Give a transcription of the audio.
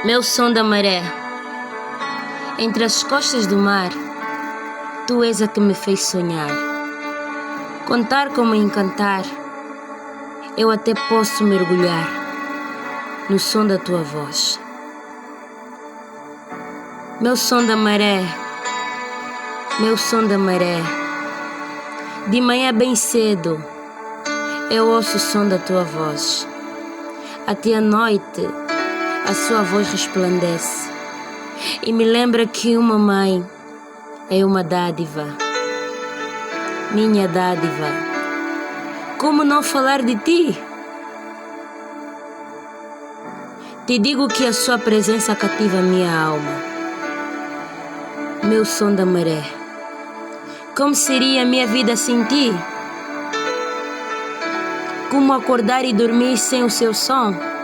Meu som da maré, entre as costas do mar, tu és a que me fez sonhar. Contar como encantar, eu até posso mergulhar no som da tua voz. Meu som da maré, meu som da maré, de manhã bem cedo, eu ouço o som da tua voz. Até a noite, a sua voz resplandece e me lembra que uma mãe é uma dádiva, minha dádiva. Como não falar de ti? Te digo que a sua presença cativa minha alma. Meu som da maré, como seria minha vida sem ti? Como acordar e dormir sem o seu som?